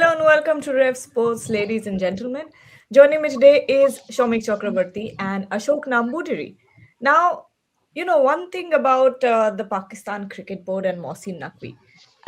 Hello and welcome to Rev Sports, ladies and gentlemen. Joining me today is Shomik Chakrabarti and Ashok Nambudiri. Now, one thing about the Pakistan Cricket Board and Mohsin Naqvi.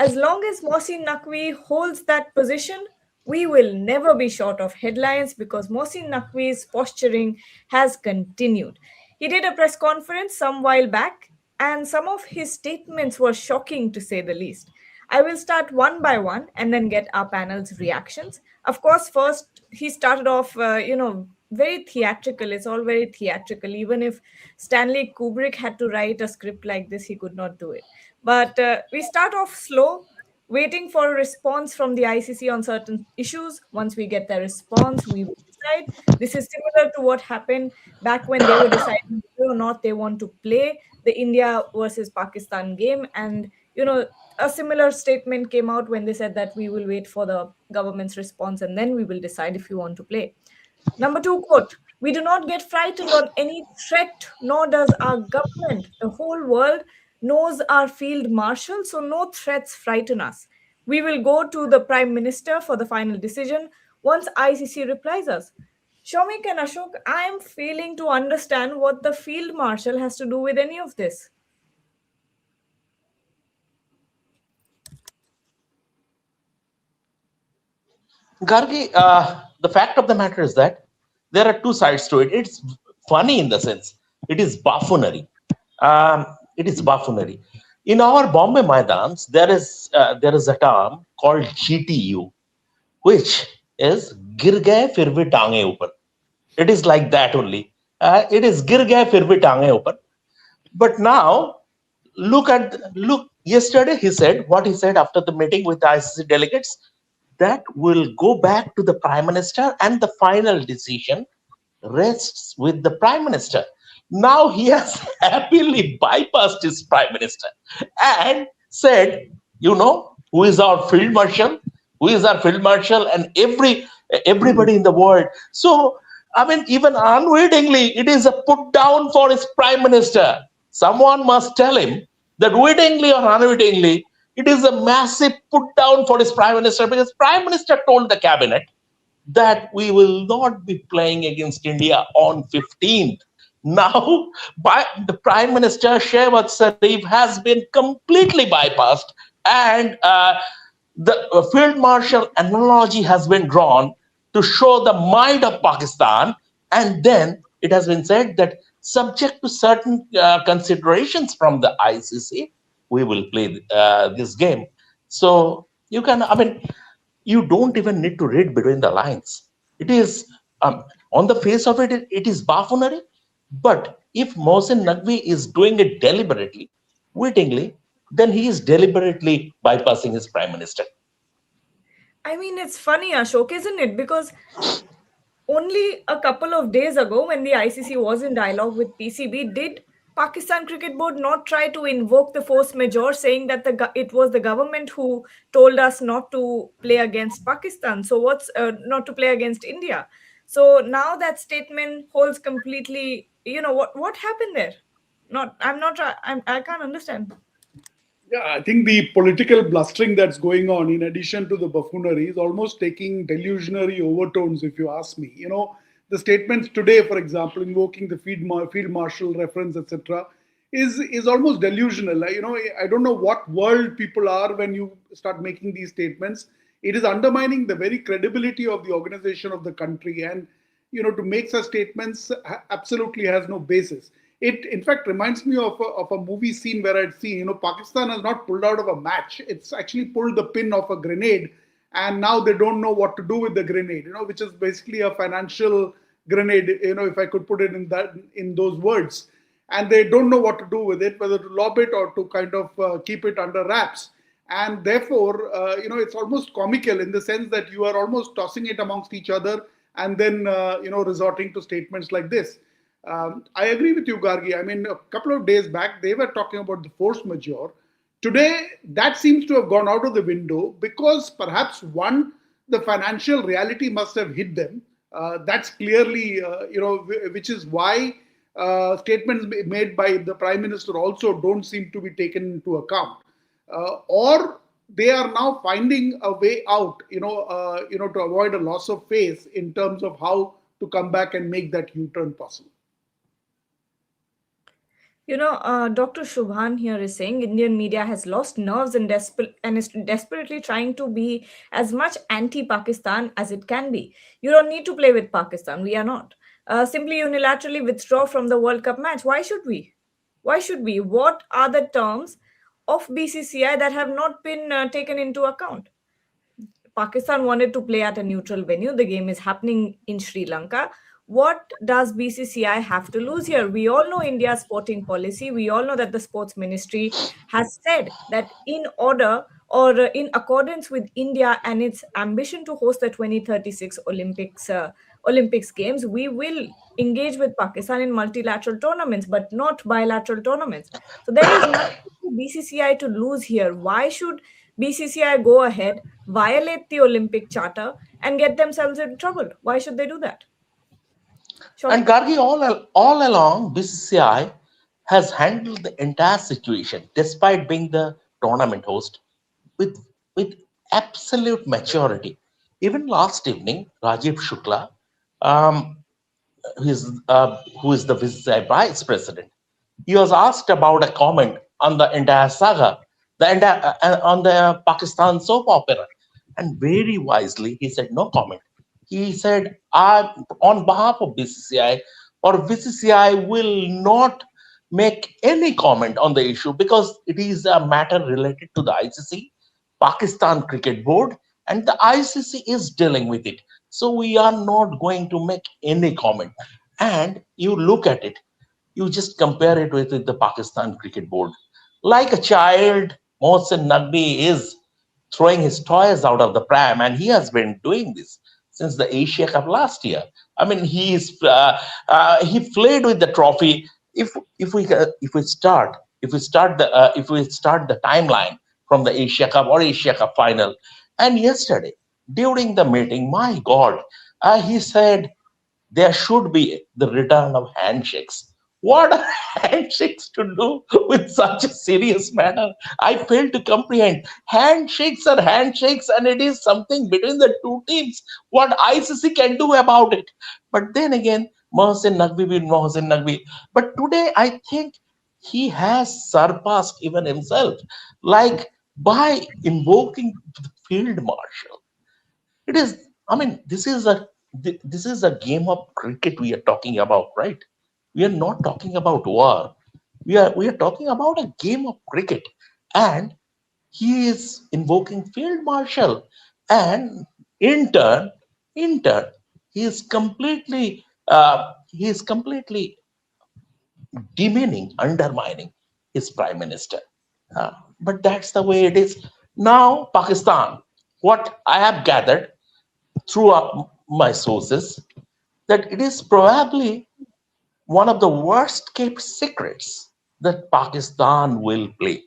As long as Mohsin Naqvi holds that position, we will never be short of headlines because Mohsin Naqvi's posturing has continued. He did a press conference some while back, and some of his statements were shocking to say the least. I will start one by one and then get our panel's reactions. Of course, first, he started off, very theatrical. It's all very theatrical. Even if Stanley Kubrick had to write a script like this, he could not do it. But we start off slow, waiting for a response from the ICC on certain issues. Once we get the response, we will decide. This is similar to what happened back when they were deciding whether or not they want to play the India versus Pakistan game. And, a similar statement came out when they said that we will wait for the government's response and then we will decide if we want to play. Number two quote, we do not get frightened on any threat, nor does our government. The whole world knows our field marshal, so no threats frighten us. We will go to the Prime Minister for the final decision once ICC replies us. Shomik and Ashok, I am failing to understand what the field marshal has to do with any of this. Gargi, the fact of the matter is that there are two sides to it. It's funny in the sense it is buffoonery. It is buffoonery. In our Bombay Maidans, there is a term called GTU, which is Gir gaye fir bhi taange upar. It is like that only. It is Gir gaye fir bhi taange upar. But now, look. Yesterday he said what he said after the meeting with the ICC delegates, that will go back to the prime minister and the final decision rests with the prime minister. Now he has happily bypassed his prime minister and said, who is our field marshal, and everybody in the world. So, I mean, even unwittingly, it is a put down for his prime minister. Someone must tell him that wittingly or unwittingly, it is a massive put down for his prime minister, because prime minister told the cabinet that we will not be playing against India on 15th. Now, by the Prime Minister Shehbaz Sharif has been completely bypassed, and the field marshal analogy has been drawn to show the might of Pakistan, and then it has been said that subject to certain considerations from the ICC, we will play this game. So you don't even need to read between the lines. It is on the face of it, it is buffoonery. But if Mohsin Naqvi is doing it deliberately, wittingly, then he is deliberately bypassing his prime minister. I mean, it's funny, Ashok, isn't it? Because only a couple of days ago, when the ICC was in dialogue with PCB, did Pakistan Cricket Board not try to invoke the force majeure, saying that it was the government who told us not to play against Pakistan? So what's not to play against India? So now that statement holds completely. What happened there? Not. I'm not. I can't understand. Yeah, I think the political blustering that's going on, in addition to the buffoonery, is almost taking delusionary overtones, if you ask me. The statements today, for example, invoking the field marshal reference, etc., is almost delusional. I don't know what world people are when you start making these statements. It is undermining the very credibility of the organization of the country, and to make such statements absolutely has no basis. It, in fact, reminds me of a movie scene where I'd seen, Pakistan has not pulled out of a match. It's actually pulled the pin of a grenade, and now they don't know what to do with the grenade, which is basically a financial grenade, if I could put it in those words. And they don't know what to do with it, whether to lob it or to kind of keep it under wraps. And therefore, it's almost comical in the sense that you are almost tossing it amongst each other and then, resorting to statements like this. I agree with you, Gargi. I mean, a couple of days back, they were talking about the force majeure. Today, that seems to have gone out of the window because perhaps one, the financial reality must have hit them. That's clearly, which is why statements made by the Prime Minister also don't seem to be taken into account. Or they are now finding a way out, to avoid a loss of face in terms of how to come back and make that U-turn possible. Dr. Shubhan here is saying Indian media has lost nerves and is desperately trying to be as much anti-Pakistan as it can be. You don't need to play with Pakistan. We are not. Simply unilaterally withdraw from the World Cup match. Why should we? Why should we? What are the terms of BCCI that have not been taken into account? Pakistan wanted to play at a neutral venue. The game is happening in Sri Lanka. What does BCCI have to lose here? We all know India's sporting policy. We all know that the sports ministry has said that in order or in accordance with India and its ambition to host the 2036 Olympics Games, we will engage with Pakistan in multilateral tournaments, but not bilateral tournaments. So there is nothing for BCCI to lose here. Why should BCCI go ahead, violate the Olympic Charter, and get themselves in trouble? Why should they do that? And Shomik? Gargi, all along, BCCI has handled the entire situation, despite being the tournament host, with with absolute maturity. Even last evening, Rajiv Shukla, um, who is the BCCI vice president, he was asked about a comment on the entire saga, on the Pakistan soap opera, and very wisely he said no comment. He said, "I, on behalf of BCCI, or BCCI will not make any comment on the issue because it is a matter related to the ICC, Pakistan Cricket Board, and the ICC is dealing with it. So we are not going to make any comment." And you look at it, you just compare it with the Pakistan Cricket Board. Like a child, Mohsin Naqvi is throwing his toys out of the pram, and he has been doing this since the Asia Cup last year. I mean, he played with the trophy. If we start the timeline from the Asia Cup or Asia Cup final, and yesterday during the meeting, my God, he said there should be the return of handshakes. What are handshakes to do with such a serious matter? I fail to comprehend. Handshakes are handshakes, and it is something between the two teams. What ICC can do about it? But then again, Mohsin Naqvi being Mohsin Naqvi. But today, I think he has surpassed even himself, like by invoking the field marshal. It is, I mean, this is a game of cricket we are talking about, right? We are not talking about war. We are talking about a game of cricket, and he is invoking field marshal, and in turn, in turn, he is completely demeaning, undermining his prime minister. But that's the way it is. Now, Pakistan, what I have gathered through my sources, that it is probably one of the worst kept secrets that Pakistan will play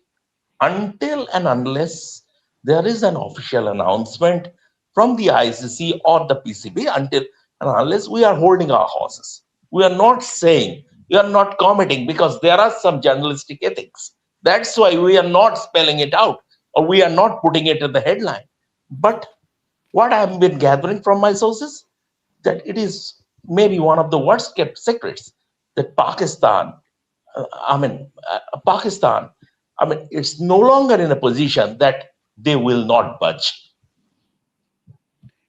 until and unless there is an official announcement from the ICC or the PCB, until and unless we are holding our horses. We are not saying, we are not commenting because there are some journalistic ethics. That's why we are not spelling it out or we are not putting it in the headline. But what I've been gathering from my sources, that it is maybe one of the worst kept secrets that Pakistan, I mean, it's no longer in a position that they will not budge.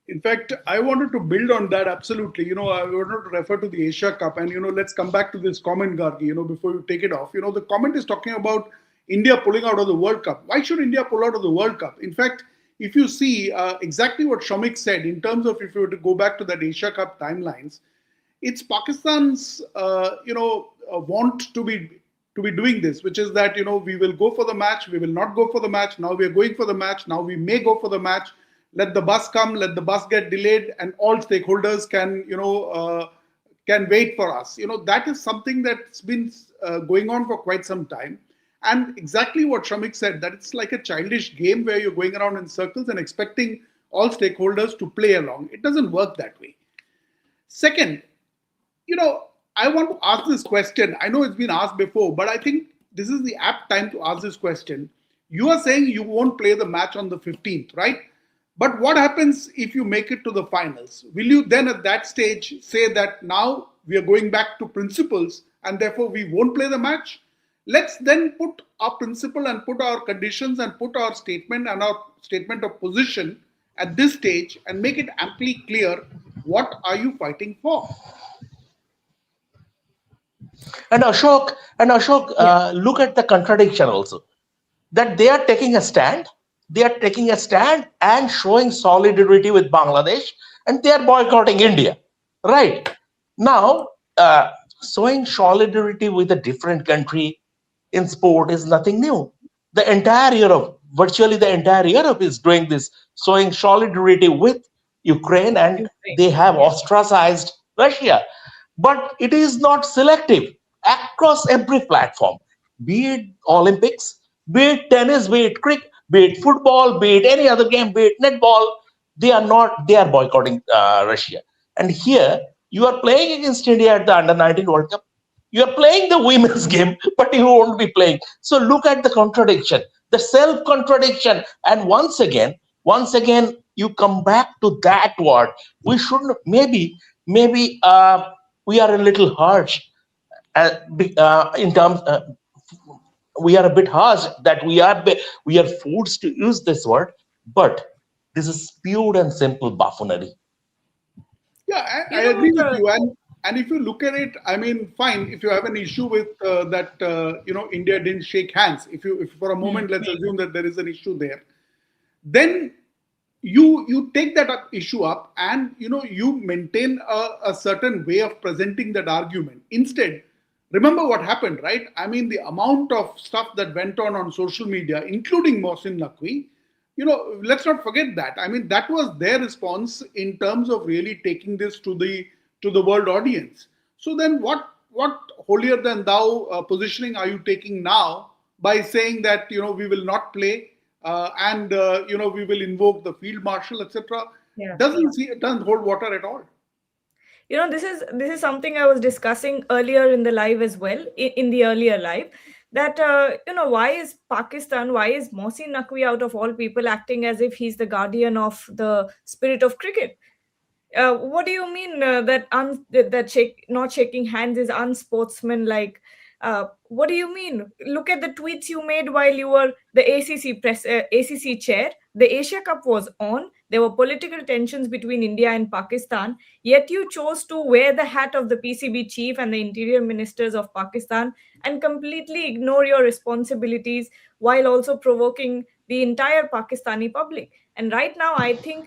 In fact, I wanted to build on that absolutely. I wanted to refer to the Asia Cup, and let's come back to this comment, Gargi. Before you take it off, the comment is talking about India pulling out of the World Cup. Why should India pull out of the World Cup? In fact, if you see exactly what Shomik said in terms of if you were to go back to that Asia Cup timelines, it's Pakistan's want to be doing this, which is that we will go for the match, we will not go for the match. Now we are going for the match. Now we may go for the match. Let the bus come. Let the bus get delayed, and all stakeholders can wait for us. That is something that's been going on for quite some time. And exactly what Shamik said, that it's like a childish game where you're going around in circles and expecting all stakeholders to play along. It doesn't work that way. Second, I want to ask this question. I know it's been asked before, but I think this is the apt time to ask this question. You are saying you won't play the match on the 15th, right? But what happens if you make it to the finals? Will you then at that stage say that now we are going back to principles and therefore we won't play the match? Let's then put our principle and put our conditions and put our statement and our statement of position at this stage and make it amply clear what are you fighting for. And Ashok, Yeah. look at the contradiction also. That they are taking a stand. They are taking a stand and showing solidarity with Bangladesh, and they are boycotting India. Right now, showing solidarity with a different country in sport is nothing new. The entire Europe, virtually the entire Europe, is doing this, showing solidarity with Ukraine, and Ukraine. they have Yeah. ostracized Russia. But it is not selective across every platform, be it Olympics, be it tennis, be it cricket, be it football, be it any other game, be it netball. They are not. They are boycotting Russia. And here you are playing against India at the Under 19 World Cup. You're playing the women's game, but you won't be playing. So look at the contradiction, the self contradiction. And once again, you come back to that word. We shouldn't, maybe we are a little harsh in terms, we are a bit harsh that we are forced to use this word, but this is pure and simple buffoonery. Yeah, I You know, agree with you. And if you look at it, I mean, fine. If you have an issue with that, India didn't shake hands. If for a moment let's assume that there is an issue there, then you take that issue up, and you maintain a certain way of presenting that argument. Instead, remember what happened, right? I mean, the amount of stuff that went on social media, including Mohsin Naqvi, let's not forget that. I mean, that was their response in terms of really taking this to the world audience. So then what holier than thou positioning are you taking now by saying that we will not play, and we will invoke the field marshal, etc.? yeah. Doesn't hold water at all. This is something I was discussing earlier in the live as well, in the earlier live, that why is Pakistan, why is Mohsin Naqvi out of all people acting as if he's the guardian of the spirit of cricket? What do you mean not shaking hands is unsportsmanlike? What do you mean? Look at the tweets you made while you were the ACC chair. The Asia Cup was on. There were political tensions between India and Pakistan. Yet you chose to wear the hat of the PCB chief and the interior ministers of Pakistan and completely ignore your responsibilities while also provoking the entire Pakistani public. And right now, I think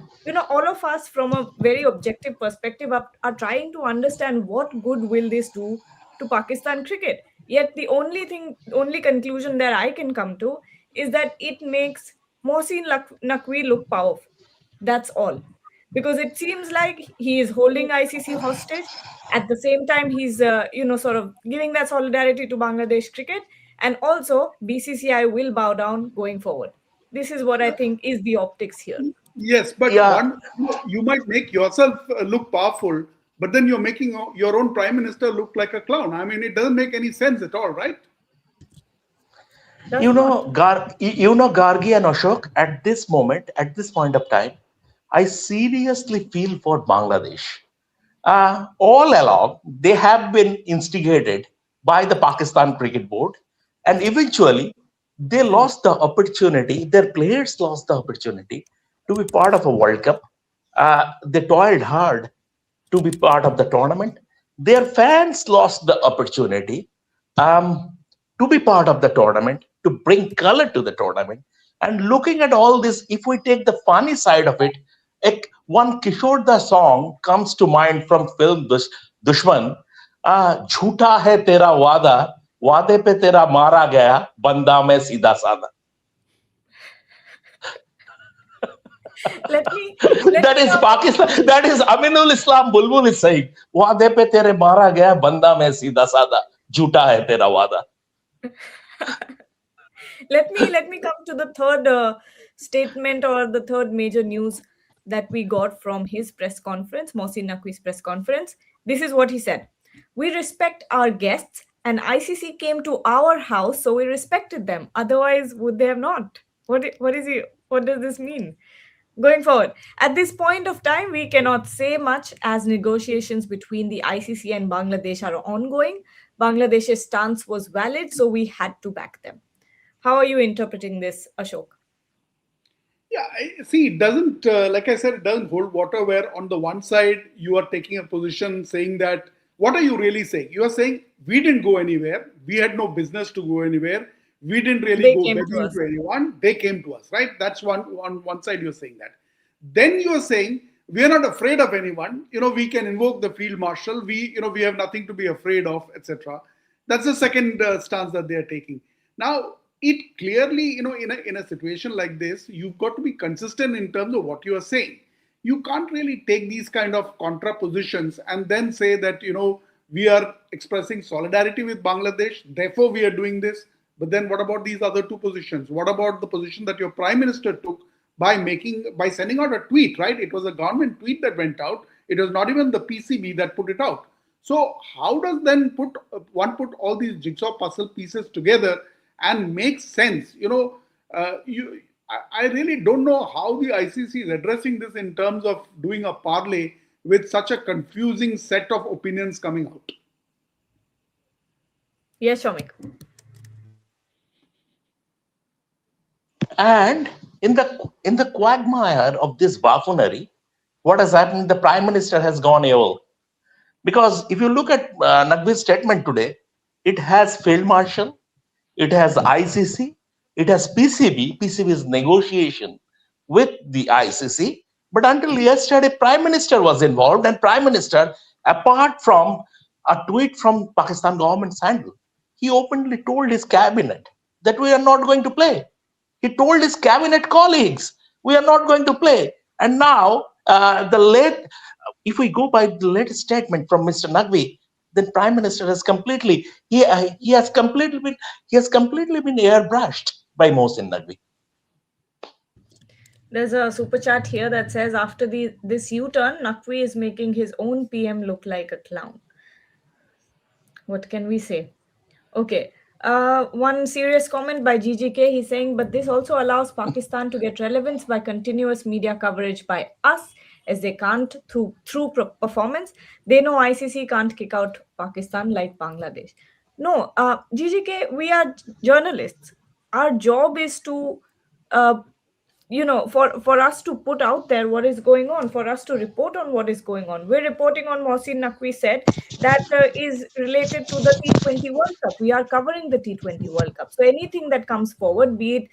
all of us from a very objective perspective are trying to understand what good will this do to Pakistan cricket. Yet the only conclusion that I can come to is that it makes Naqvi look powerful. That's all. Because it seems like he is holding ICC hostage. At the same time, he's sort of giving that solidarity to Bangladesh cricket, and also BCCI will bow down going forward. This is what I think is the optics here. Yes, but Yeah, you might make yourself look powerful, but then you're making your own prime minister look like a clown. I mean, it doesn't make any sense at all, right? Does not. Gargi and Ashok, at this moment, at this point of time, I seriously feel for Bangladesh. All along, they have been instigated by the Pakistan Cricket Board, and eventually, they lost the opportunity. Their players lost the opportunity to be part of a World Cup. They toiled hard to be part of the tournament. Their fans lost the opportunity um, to be part of the tournament, to bring color to the tournament. And looking at all this, if we take the funny side of it, one Kishore Das song comes to mind from film Dushman. झूठा है तेरा वादा वादे पे तेरा मारा गया बंदा मैं सीधा साधा. let me let That me is now Pakistan. That is Aminul Islam Bulbul is saying. वादे पे तेरे मारा गया बंदा मैं सीधा साधा झूठा है तेरा वादा. let me come to the third statement, or the third major news that we got from his press conference, Mohsin Naqvi's press conference. This is what he said: "We respect our guests And ICC came to our house, so we respected them. Otherwise, would they have not? What does this mean? Going forward, at this point of time, we cannot say much as negotiations between the ICC and Bangladesh are ongoing. Bangladesh's stance was valid, so we had to back them. How are you interpreting this, Ashok? Yeah, see, it doesn't, like I said, it doesn't hold water where on the one side you are taking a position saying that, what are you really saying? You are saying, we didn't go anywhere. We had no business to go anywhere. We didn't really They go came to begging us. to anyone. They came to us, right? That's one, on one side you're saying that. Then you are saying, we are not afraid of anyone. We can invoke the field marshal. We have nothing to be afraid of, etc. That's the second stance that they are taking. Now, it clearly, in a situation like this, you've got to be consistent in terms of what you are saying. You can't really take these kind of contrapositions and then say that, we are expressing solidarity with Bangladesh, therefore we are doing this. But then what about these other two positions? What about the position that your prime minister took by sending out a tweet, right? It was a government tweet that went out. It was not even the PCB that put it out. So how does then one put all these jigsaw puzzle pieces together and make sense? I really don't know how the ICC is addressing this in terms of doing a parlay with such a confusing set of opinions coming out. Yes, Shomik. And in the quagmire of this buffoonery, what has happened? The prime minister has gone AWOL. Because if you look at Naqvi's statement today, it has field marshal, it has ICC, it has PCB. PCB is negotiation with the ICC. But until yesterday, Prime Minister was involved, and Prime Minister, apart from a tweet from Pakistan government's handle, he openly told his cabinet that we are not going to play. He told his cabinet colleagues, we are not going to play. And now, if we go by the latest statement from Mr. Naqvi, then Prime Minister has completely been airbrushed by Mohsin Naqvi. There's a super chat here that says after this U-turn, Naqvi is making his own PM look like a clown. What can we say? Okay. One serious comment by GGK. He's saying, but this also allows Pakistan to get relevance by continuous media coverage by us, as they can't through performance. They know ICC can't kick out Pakistan like Bangladesh. No, GGK, we are journalists. Our job is to uh, for us to put out there what is going on, for us to report on what is going on. We're reporting on Mohsin Naqvi said that is related to the T20 World Cup. We are covering the T20 World Cup. So anything that comes forward, be it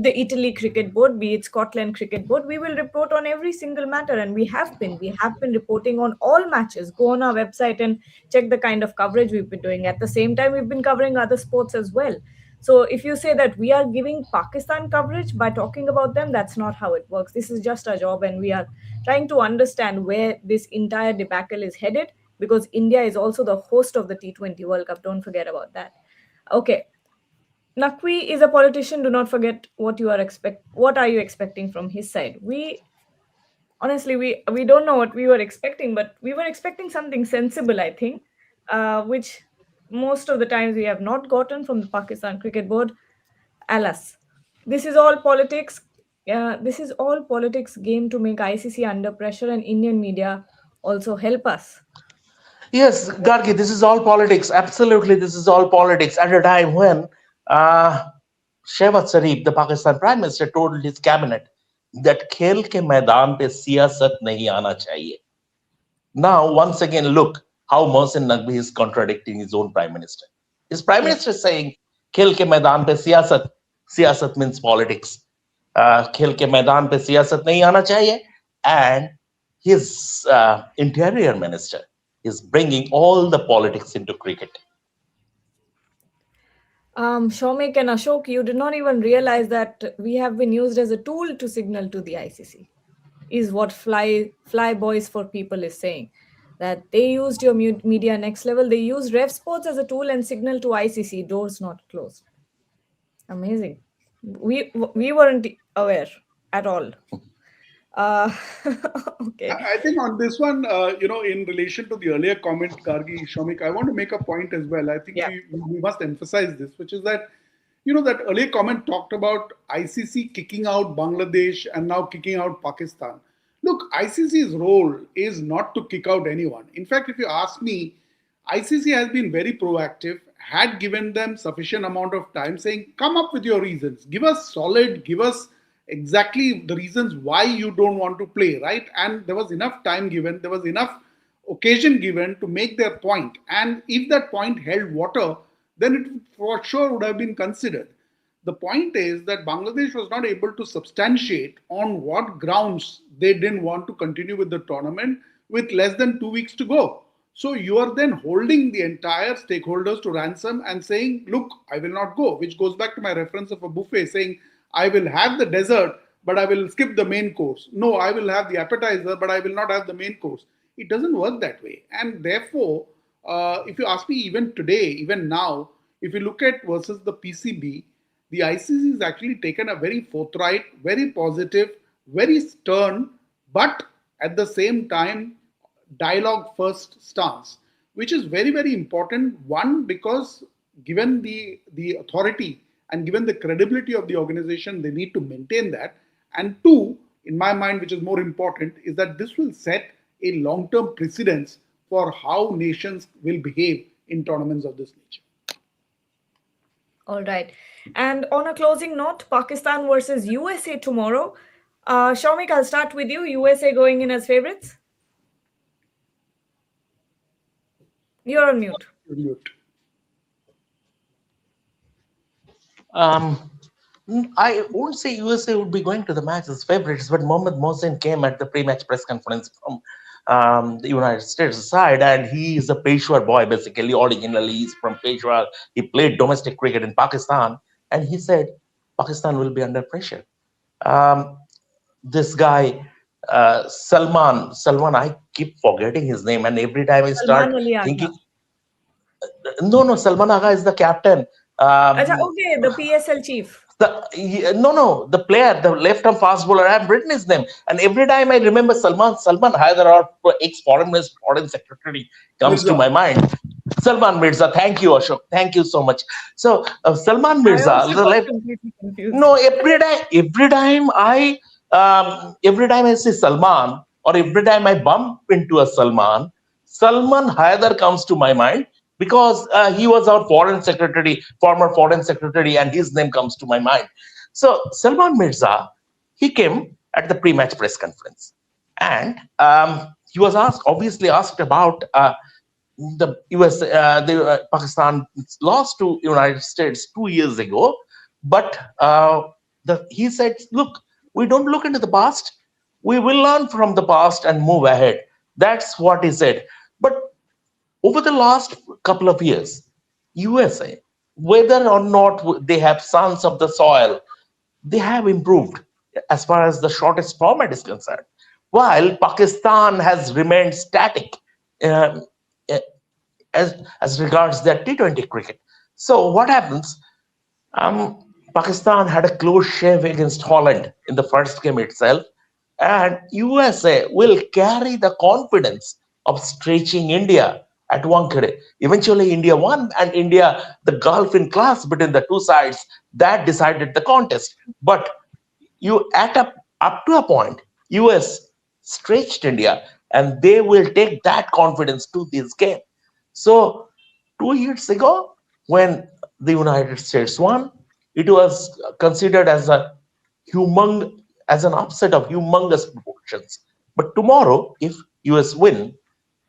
the Italy Cricket Board, be it Scotland Cricket Board, we will report on every single matter, and we have been. We have been reporting on all matches. Go on our website and check the kind of coverage we've been doing. At the same time, we've been covering other sports as well. So if you say that we are giving Pakistan coverage by talking about them, that's not how it works. This is just our job, and we are trying to understand where this entire debacle is headed, because India is also the host of the T20 World Cup. Don't forget about that. Okay. Naqvi is a politician. Do not forget what you are expect. What are you expecting from his side? We don't know what we were expecting, but we were expecting something sensible, I think, which most of the times we have not gotten from the Pakistan Cricket Board. Alas, this is all politics. This is all politics game to make ICC under pressure, and Indian media also help us. Yes, Gargi, this is all politics. Absolutely, this is all politics. At a time when uh, Shehbaz Sharif, the Pakistan Prime Minister, told his cabinet that खेल के मैदान पे सियासत नहीं आना चाहिए. Now, once again, look how Mohsin Naqvi is contradicting his own Prime Minister. His Prime Yes. Minister is saying खेल के मैदान पे सियासत. Siyasat means politics. खेल के मैदान पे सियासत नहीं आना चाहिए. And his interior minister is bringing all the politics into cricket. Shomik and Ashok, you did not even realize that we have been used as a tool to signal to the ICC, is what Fly Boys for People is saying. That they used your media next level. They used Rev Sports as a tool and signal to ICC, doors not closed. Amazing. We weren't aware at all. Uh, okay. I think on this one, in relation to the earlier comment, Gargi, Shomik, I want to make a point as well. I think Yeah. we must emphasize this, which is that, that earlier comment talked about ICC kicking out Bangladesh and now kicking out Pakistan. Look, ICC's role is not to kick out anyone. In fact, if you ask me, ICC has been very proactive, had given them sufficient amount of time saying, come up with your reasons, give us solid, give us exactly the reasons why you don't want to play, right? And there was enough time given, there was enough occasion given to make their point. And if that point held water, then it for sure would have been considered. The point is that Bangladesh was not able to substantiate on what grounds they didn't want to continue with the tournament with less than 2 weeks to go. So you are then holding the entire stakeholders to ransom and saying, look, I will not go, which goes back to my reference of a buffet saying, I will have the dessert, but I will skip the main course. No, I will have the appetizer, but I will not have the main course. It doesn't work that way. And therefore, if you ask me, even today, even now, if you look at versus the PCB, the ICC has actually taken a very forthright, very positive, very stern, but at the same time, dialogue first stance, which is very, very important. One, because given the authority and given the credibility of the organization, they need to maintain that. And two, in my mind, which is more important, is that this will set a long term precedence for how nations will behave in tournaments of this nature. All right. And on a closing note, Pakistan versus USA tomorrow. Shaumik, I'll start with you. USA going in as favorites? You're on mute. Um, I won't say USA would be going to the match as favorites, but Mohammad Mohsin came at the pre-match press conference from the United States side, and he is a Peshawar boy basically. Originally, he's from Peshawar. He played domestic cricket in Pakistan, and he said Pakistan will be under pressure. Um, this guy, Salman, I keep forgetting his name, and every time I Salman start Ali Agha. thinking, no, Salman Agha is the captain. Acha, Um, okay, the PSL chief. no, the player, the left-arm fast bowler. I have written his name, and every time I remember Salman Haider, or ex-foreign minister, foreign secretary, comes to Mirza. my mind. Salman Mirza. Thank you, Ashok. Thank you so much. So Salman I Mirza, also the got left. completely confused. No, every time I see Salman, or every time I bump into a Salman Haider comes to my mind because he was our foreign secretary, former foreign secretary, and his name comes to my mind. So Salman Mirza, he came at the pre-match press conference, and he was obviously asked about the Pakistan lost to United States 2 years ago, but he said, "Look, we don't look into the past. We will learn from the past and move ahead." That's what he said. But over the last couple of years, USA, whether or not they have sons of the soil, they have improved as far as the shortest format is concerned, while Pakistan has remained static. Um, as regards their T20 cricket. So what happens? Pakistan had a close shave against Holland in the first game itself, and USA will carry the confidence of stretching India at Wankhede. Eventually, India won, and the gulf in class between the two sides, that decided the contest. But up to a point, US stretched India, and they will take that confidence to this game. So 2 years ago, when the United States won, it was considered as an upset of humongous proportions. But tomorrow, if US win,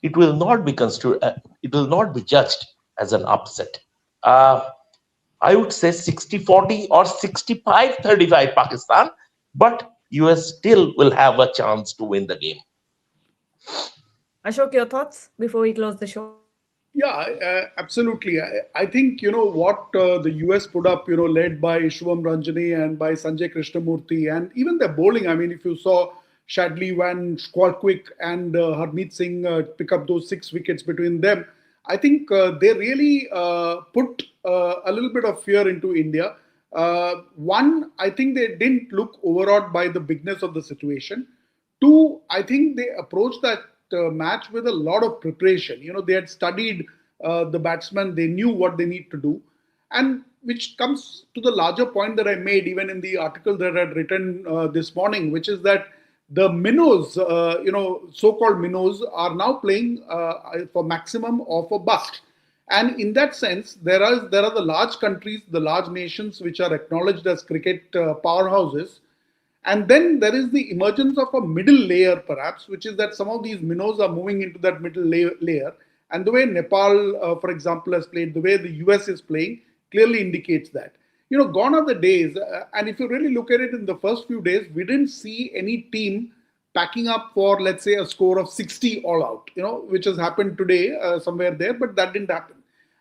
it will not be considered. It will not be judged as an upset. Uh, I would say 60-40 or 65-35 Pakistan, but US still will have a chance to win the game. Ashok, your thoughts before we close the show? Yeah, absolutely. I think, what the US put up, led by Shubham Ranjani and by Sanjay Krishnamurthy, and even the bowling. I mean, if you saw Shadley, Van Squalquick, and Harmeet Singh pick up those 6 wickets between them, I think they really put a little bit of fear into India. One, I think they didn't look overawed by the bigness of the situation. Two, I think they approached that match with a lot of preparation. They had studied the batsmen, they knew what they need to do. And which comes to the larger point that I made even in the article that I had written this morning, which is that the minnows, so-called minnows, are now playing for maximum or for bust. And in that sense, there are the large countries, the large nations which are acknowledged as cricket powerhouses, and then there is the emergence of a middle layer, perhaps, which is that some of these minnows are moving into that middle layer. And the way Nepal, for example, has played, the way the US is playing, clearly indicates that. Gone are the days, and if you really look at it in the first few days, we didn't see any team packing up for, let's say, a score of 60 all out, which has happened today somewhere there, but that didn't happen.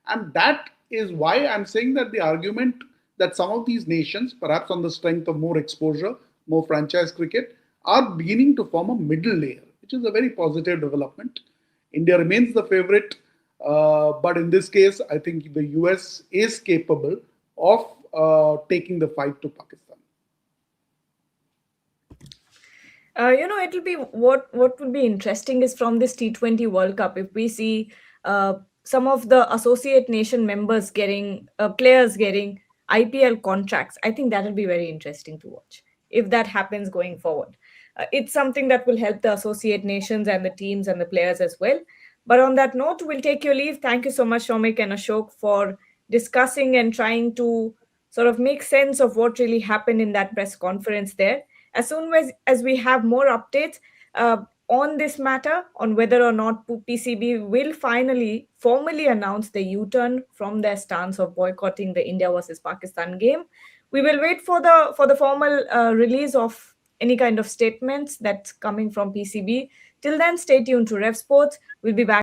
And that is why I'm saying that the argument that some of these nations, perhaps on the strength of more exposure, more franchise cricket, are beginning to form a middle layer, which is a very positive development. India remains the favorite, but in this case, I think the US is capable of taking the fight to Pakistan. It'll be what will be interesting is from this T20 World Cup, if we see some of the associate nation members getting players getting IPL contracts. I think that will be very interesting to watch if that happens going forward. It's something that will help the associate nations and the teams and the players as well. But on that note, we'll take your leave. Thank you so much, Shomik and Ashok, for discussing and trying to sort of make sense of what really happened in that press conference there. As soon as we have more updates on this matter, on whether or not PCB will finally formally announce the U-turn from their stance of boycotting the India versus Pakistan game, we will wait for the formal release of any kind of statements that's coming from PCB. Till then, stay tuned to Rev Sports. We'll be back.